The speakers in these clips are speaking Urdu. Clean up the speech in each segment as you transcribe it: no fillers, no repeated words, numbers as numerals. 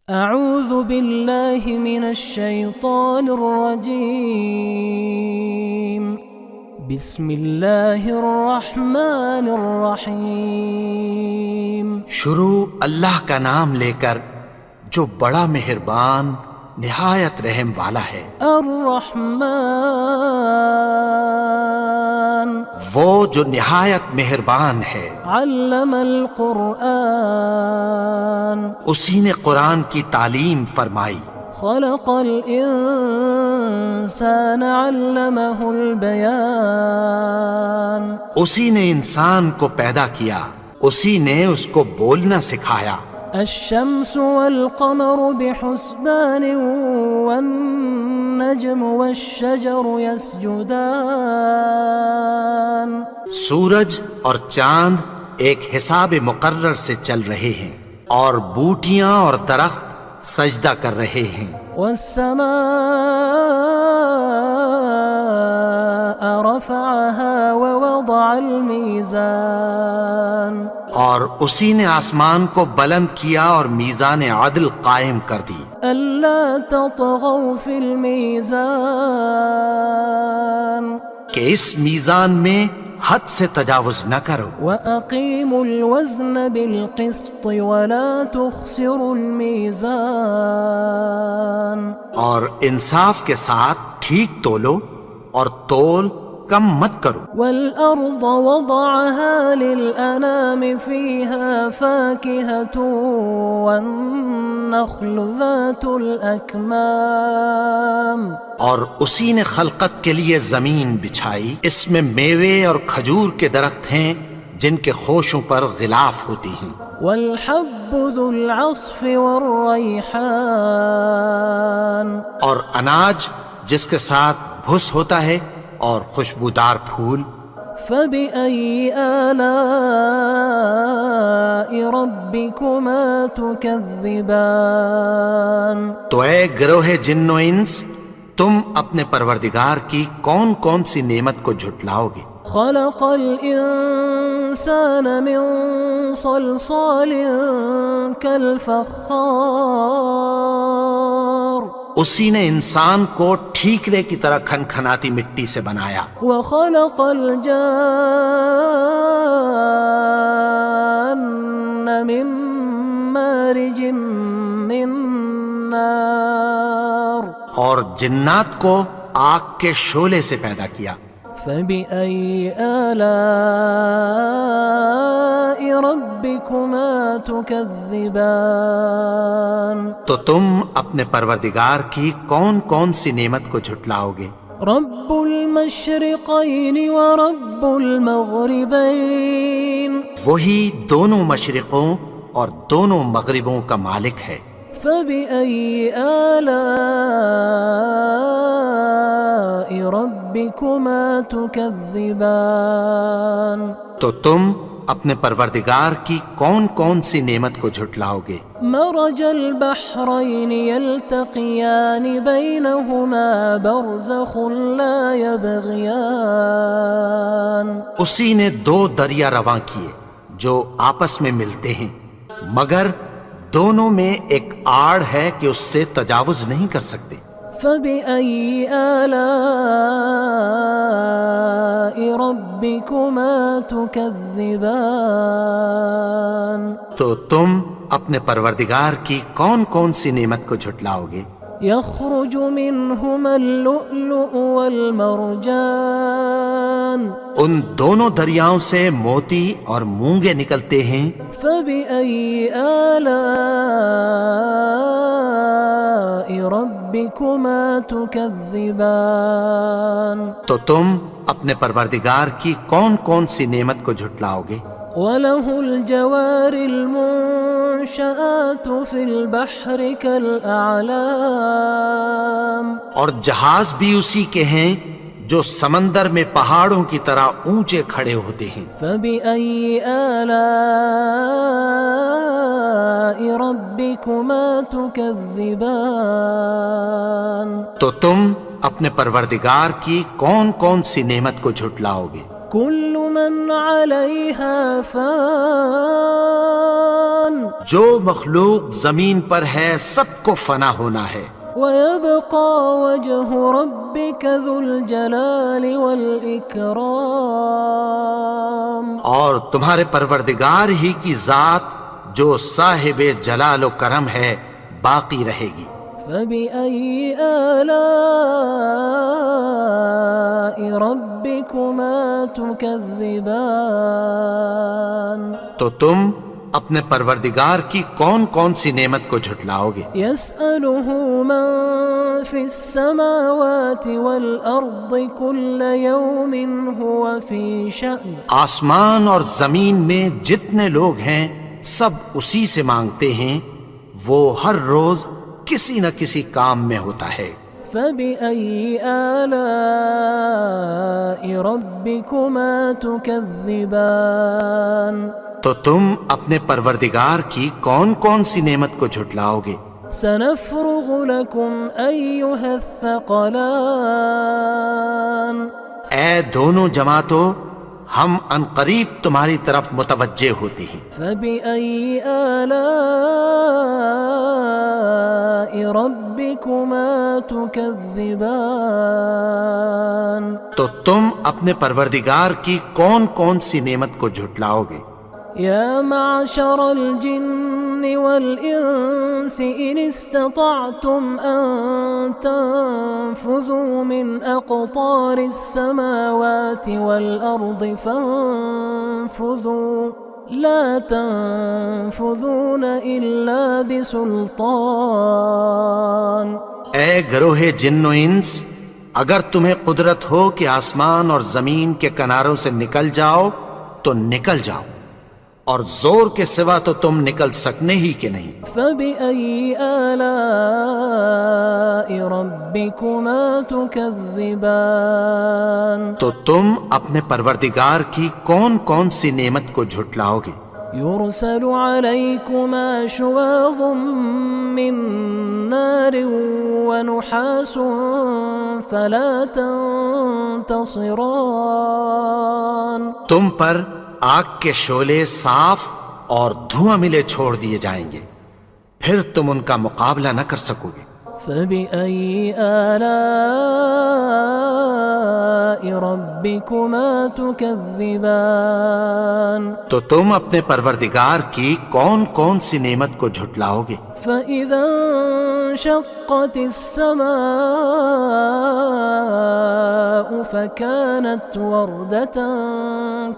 اعوذ باللہ من الشیطان الرجیم بسم اللہ الرحمن الرحیم شروع اللہ کا نام لے کر جو بڑا مہربان نہایت رحم والا ہے۔ الرحمن وہ جو نہایت مہربان ہے۔ علم القرآن اسی نے قرآن کی تعلیم فرمائی۔ خلق الانسان علمہ البیان اسی نے انسان کو پیدا کیا، اسی نے اس کو بولنا سکھایا۔ الشمس والقمر بحسبان والنجم والشجر يسجدان سورج اور چاند ایک حساب مقرر سے چل رہے ہیں، اور بوٹیاں اور درخت سجدہ کر رہے ہیں۔ والسماء رفعها ووضع الميزان اور اسی نے آسمان کو بلند کیا اور میزان عدل قائم کر دی۔ ألا تطغوا في الميزان کہ اس میزان میں حد سے تجاوز نہ کرو۔ وأقيموا الوزن بالقسط ولا تخسروا الميزان اور انصاف کے ساتھ ٹھیک تولو اور تول کم مت کرو۔ والأرض وضعها للأنام فيها فاكهة والنخل ذات الأكمام اور اسی نے خلقت کے لیے زمین بچھائی، اس میں میوے اور کھجور کے درخت ہیں جن کے خوشوں پر غلاف ہوتی ہیں۔ والحب ذو العصف والریحان اور اناج جس کے ساتھ بھس ہوتا ہے اور خوشبودار پھول۔ فبأي آلاء ربكما تكذبان تو اے گروہ جن و انس، تم اپنے پروردگار کی کون کون سی نعمت کو جھٹلاؤ گے؟ خلق الإنسان من صلصال كالفخار اسی نے انسان کو ٹھیکرے کی طرح کھنکھناتی مٹی سے بنایا۔ وخلق الجان من مارج من نار اور جنات کو آگ کے شعلے سے پیدا کیا۔ فبأي آلاء ربكما تكذبان تو تم اپنے پروردگار کی کون کون سی نعمت کو جھٹلاؤ گے؟ رب المشرقين ورب المغربين وہی دونوں مشرقوں اور دونوں مغربوں کا مالک ہے۔ فبأي آلاء ربكما تكذبان تو تم اپنے پروردگار کی کون کون سی نعمت کو جھٹلاؤ گے؟ مرج البحرين يلتقيان بينهما برزخ لا يبغيان اسی نے دو دریا رواں کیے جو آپس میں ملتے ہیں، مگر دونوں میں ایک آڑ ہے کہ اس سے تجاوز نہیں کر سکتے۔ فبأي آلاء ربكما تكذبان تو تم اپنے پروردگار کی کون کون سی نعمت کو جھٹلاؤ گے؟ يخرج منهما اللؤلؤ والمرجان ان دونوں دریاؤں سے موتی اور مونگے نکلتے ہیں۔ فبأي آلاء ربكما تكذبان تو تم اپنے پروردگار کی کون کون سی نعمت کو جھٹلاؤ گے؟ وله الجوار المنشآت في البحر كالأعلام اور جہاز بھی اسی کے ہیں جو سمندر میں پہاڑوں کی طرح اونچے کھڑے ہوتے ہیں۔ فبأي آلاء ربكما تكذبان تو تم اپنے پروردگار کی کون کون سی نعمت کو جھٹلاؤ گے؟ كل من عليها فان جو مخلوق زمین پر ہے سب کو فنا ہونا ہے، ويبقى وجه ربك ذو الجلال والإكرام. اور تمہارے پروردگار ہی کی ذات جو صاحب جلال و کرم ہے باقی رہے گی. فبأي آلاء ربكما تكذبان. تو تم اپنے پروردگار کی کون کون سی نعمت کو جھٹلاؤ گے؟ يسأله من في السماوات والأرض كل يوم هو في شأن. آسمان اور زمین میں جتنے لوگ ہیں سب اسی سے مانگتے ہیں، وہ ہر روز کسی نہ کسی کام میں ہوتا ہے. فبأي آلاء ربكما تكذبان. تو تم اپنے پروردگار کی کون کون سی نعمت کو جھٹلاؤ گے؟ سنفرغ لكم أيها الثقلان. اے دونوں جماعتوں، ہم عنقریب تمہاری طرف متوجہ ہوتے ہیں. فبأي آلاء ربكما تكذبان. تو تم اپنے پروردگار کی کون کون سی نعمت کو جھٹلاؤ گے؟ يا معشر الجن والإنس إن استطعتم أن تنفذوا من أقطار السماوات والأرض فانفذوا لا تنفذون إلا بسلطان. اے گروہ جن و انس، اگر تمہیں قدرت ہو کہ آسمان اور زمین کے کناروں سے نکل جاؤ تو نکل جاؤ، اور زور کے سوا تو تم نکل سکنے ہی کہ نہیں. فبأي آلاء ربكما تكذبان. تو تم اپنے پروردگار کی کون کون سی نعمت کو جھٹلاؤ گے؟ يرسل عليكما شواظ من نار ونحاس فلا تنتصران. تم پر آگ کے شعلے صاف اور دھواں ملے چھوڑ دیے جائیں گے، پھر تم ان کا مقابلہ نہ کر سکو گے. فبأي آلاء ربكما تكذبان. تو تم اپنے پروردگار کی کون کون سی نعمت کو جھٹلاؤ گے؟ فإذا انشقت السماء فكانت وردة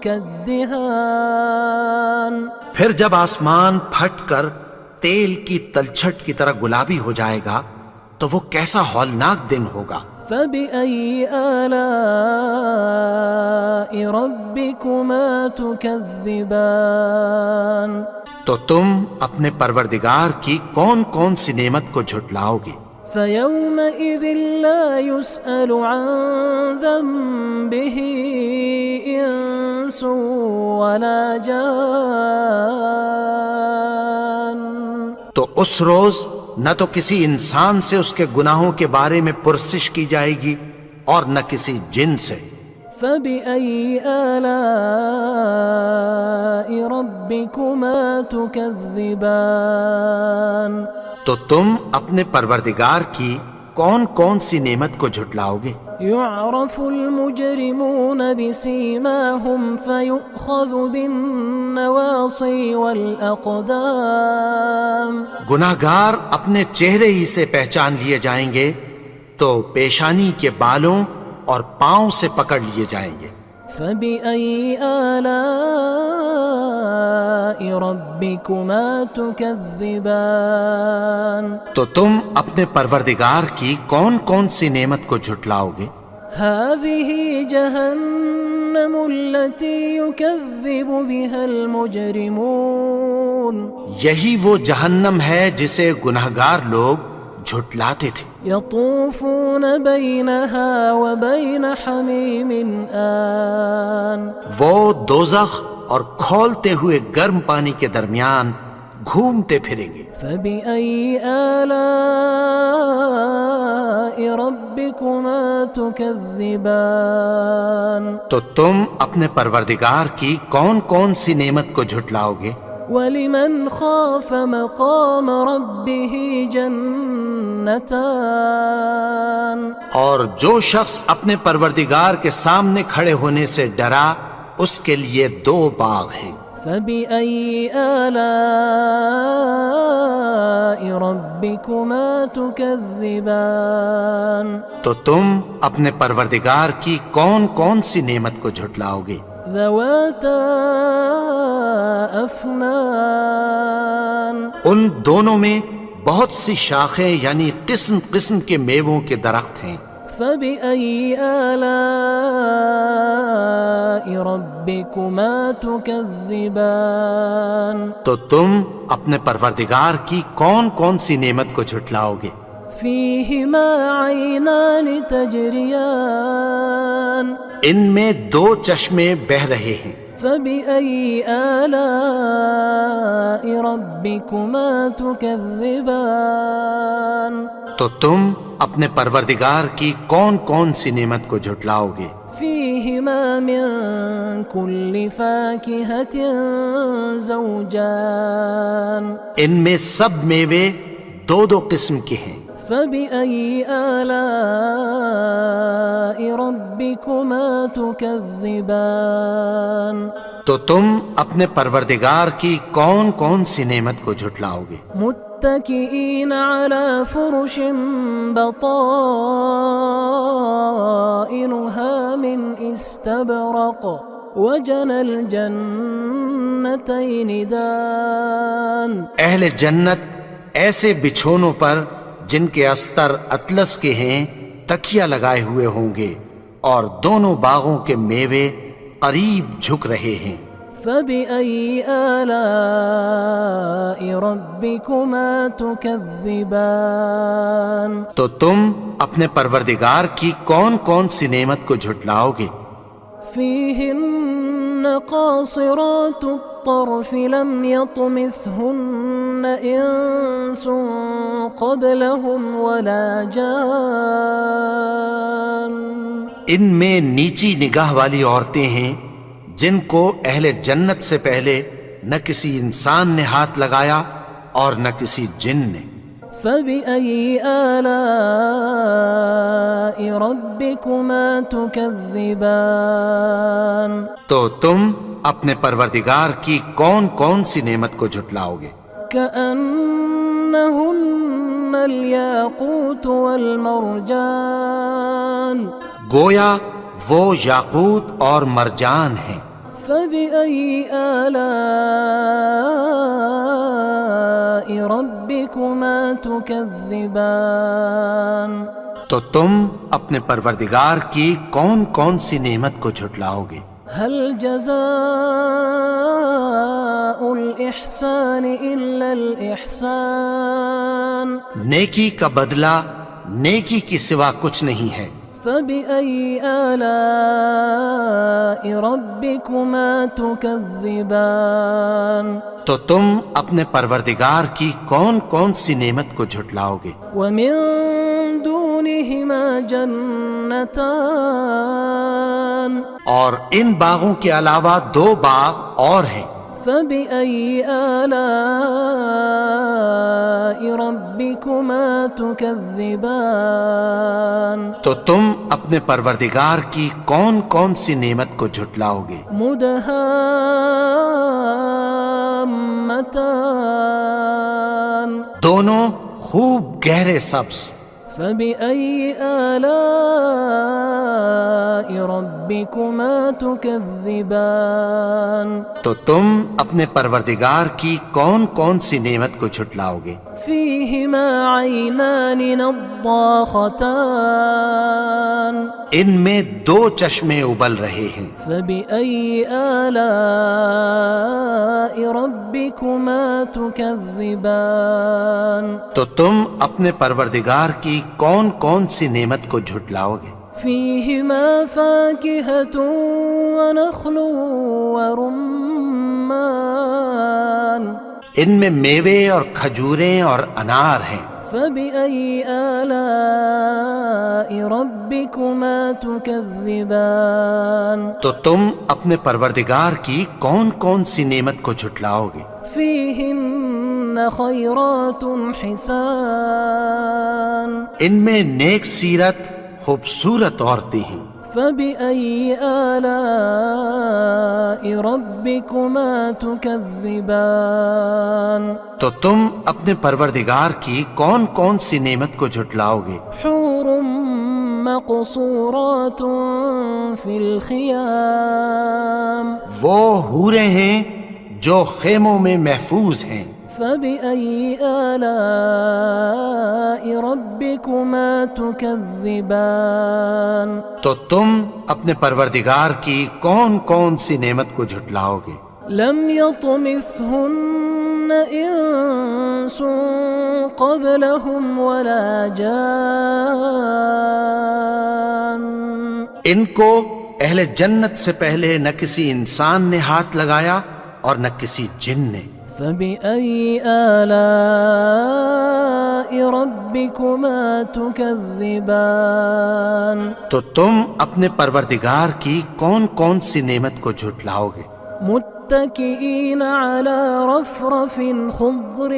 كالدهان. پھر جب آسمان پھٹ کر تیل کی تلچھٹ کی طرح گلابی ہو جائے گا تو وہ کیسا ہولناک دن ہوگا. فبأي آلاء ربكما تكذبان. تو تم اپنے پروردگار کی کون کون سی نعمت کو جھٹلاؤ گے؟ فيومئذ لا يسأل عن ذنبه إنس ولا جان. تو اس روز نہ تو کسی انسان سے اس کے گناہوں کے بارے میں پرسش کی جائے گی اور نہ کسی جن سے. فبأي آلاء ربكما تكذبان. تو تم اپنے پروردگار کی کون کون سی نعمت کو جھٹلاؤ گے؟ يعرف المجرمون بسيماهم فيؤخذ بالنواصي والأقدام. گناہگار اپنے چہرے ہی سے پہچان لیے جائیں گے تو پیشانی کے بالوں اور پاؤں سے پکڑ لیے جائیں گے. فبأي آلاء ربكما تكذبان. تو تم اپنے پروردگار کی کون کون سی نعمت کو جھٹلاؤ گے؟ هذه جهنم التي يكذب بها المجرمون. یہی وہ جہنم ہے جسے گناہگار لوگ جھٹلاتے تھے. يطوفون بينها وبين حميم آن. وہ دوزخ اور کھولتے ہوئے گرم پانی کے درمیان گھومتے پھریں گے. فبأي آلاء ربكما تكذبان تو تم اپنے پروردگار کی کون کون سی نعمت کو جھٹلاؤ گے؟ ولمن خاف مقام ربه جنتان اور جو شخص اپنے پروردگار کے سامنے کھڑے ہونے سے ڈرا اس کے لیے 2 باغ ہیں۔ فبأي آلاء ربكما تكذبان تو تم اپنے پروردگار کی کون کون سی نعمت کو جھٹلاؤ گے؟ ذواتا أفنان ان دونوں میں بہت سی شاخیں یعنی قسم قسم کے میووں کے درخت ہیں۔ فبأي آلاء ربكما تكذبان تو تم اپنے پروردگار کی کون کون سی نعمت کو جھٹلاؤ گے؟ فيهما عينان تجريان ان میں 2 چشمے بہہ رہے ہیں۔ فبأي آلاء ربكما تكذبان تو تم اپنے پروردگار کی کون کون سی نعمت کو جھٹلاؤ گے؟ فيهما من كل فاكهة زوجان ان میں سب میوے 2 قسم کے ہیں۔ فبأي آلاء ربكما تكذبان تو تم اپنے پروردگار کی کون کون سی نعمت کو جھٹلاؤ گے؟ متكئين على فرش بطائنها من استبرق وجنى الجنتين دان اہل جنت ایسے بچھونوں پر جن کے استر اطلس کے ہیں تکیہ لگائے ہوئے ہوں گے اور دونوں باغوں کے میوے قریب جھک رہے ہیں۔ فبأي آلاء ربكما تكذبان تو تم اپنے پروردگار کی کون کون سی نعمت کو جھٹلاؤ گے؟ فيهن قاصرات الطرف لم يطمثهن إنس قبلهم ولا جان ان میں نیچی نگاہ والی عورتیں ہیں جن کو اہل جنت سے پہلے نہ کسی انسان نے ہاتھ لگایا اور نہ کسی جن نے۔ فبأي آلاء ربكما تكذبان تو تم اپنے پروردگار کی کون کون سی نعمت کو جھٹلاؤ گے؟ كأنهن الياقوت والمرجان گویا وہ یاقوت اور مرجان ہیں۔ فبأي آلاء ربكما تكذبان تو تم اپنے پروردگار کی کون کون سی نعمت کو جھٹلاؤ گے؟ هل جزاء الإحسان إلا الإحسان نیکی کا بدلہ نیکی کی سوا کچھ نہیں ہے۔ فبأي آلاء ربكما تكذبان تو تم اپنے پروردگار کی کون کون سی نعمت کو جھٹلاؤ گے؟ ومن دونهما جنتان اور ان باغوں کے علاوہ 2 باغ اور ہیں۔ فبأي آلاء ربكما تكذبان تو تم اپنے پروردگار کی کون کون سی نعمت کو جھٹلاؤ گے؟ مدهامتان دونوں خوب گہرے سبز۔ فبأي آلاء ربكما تكذبان تو تم اپنے پروردگار کی کون کون سی نعمت کو جھٹلاؤ گے؟ فيهما عينان نضاختان ان میں 2 چشمے ابل رہے ہیں۔ فبأي آلاء ربكما تكذبان تو تم اپنے پروردگار کی کون کون سی نعمت کو جھٹلاؤ گے؟ فيهما فاكهة ونخل ورمان ان میں میوے اور کھجوریں اور انار ہیں۔ فبأي آلاء ربكما تكذبان تو تم اپنے پروردگار کی کون کون سی نعمت کو جھٹلاؤ گے؟ فيهن خيرات حسان ان میں نیک سیرت خوبصورت عورتیں ہیں۔ فبأي آلاء ربكما تكذبان تو تم اپنے پروردگار کی کون کون سی نعمت کو جھٹلاؤ گے؟ حور مقصورات في الخيام وہ حوریں ہیں جو خیموں میں محفوظ ہیں۔ فبأي آلاء ربكما تكذبان تو تم اپنے پروردگار کی کون کون سی نعمت کو جھٹلاؤ گے؟ لم يطمثهن إنس قبلهم ولا جان ان کو اہل جنت سے پہلے نہ کسی انسان نے ہاتھ لگایا اور نہ کسی جن نے۔ فبأي آلاء ربكما تكذبان تو تم اپنے پروردگار کی کون کون سی نعمت کو جھٹلاؤ گے؟ متكئين على رفرف خضر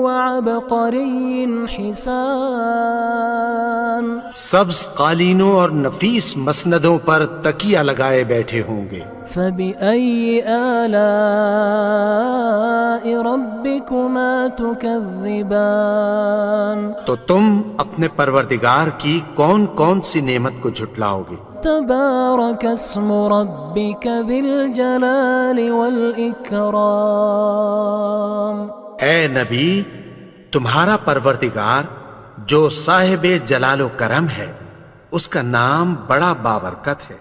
وعبقري حسان سبز قالینوں اور نفیس مسندوں پر تکیہ لگائے بیٹھے ہوں گے۔ فبأي آلاء ربكما تكذبان تو تم اپنے پروردگار کی کون کون سی نعمت کو جھٹلاؤ گے؟ تبارك اسم ربك ذي الجلال والإكرام اے نبی، تمہارا پروردگار جو صاحب جلال و کرم ہے، اس کا نام بڑا بابرکت ہے۔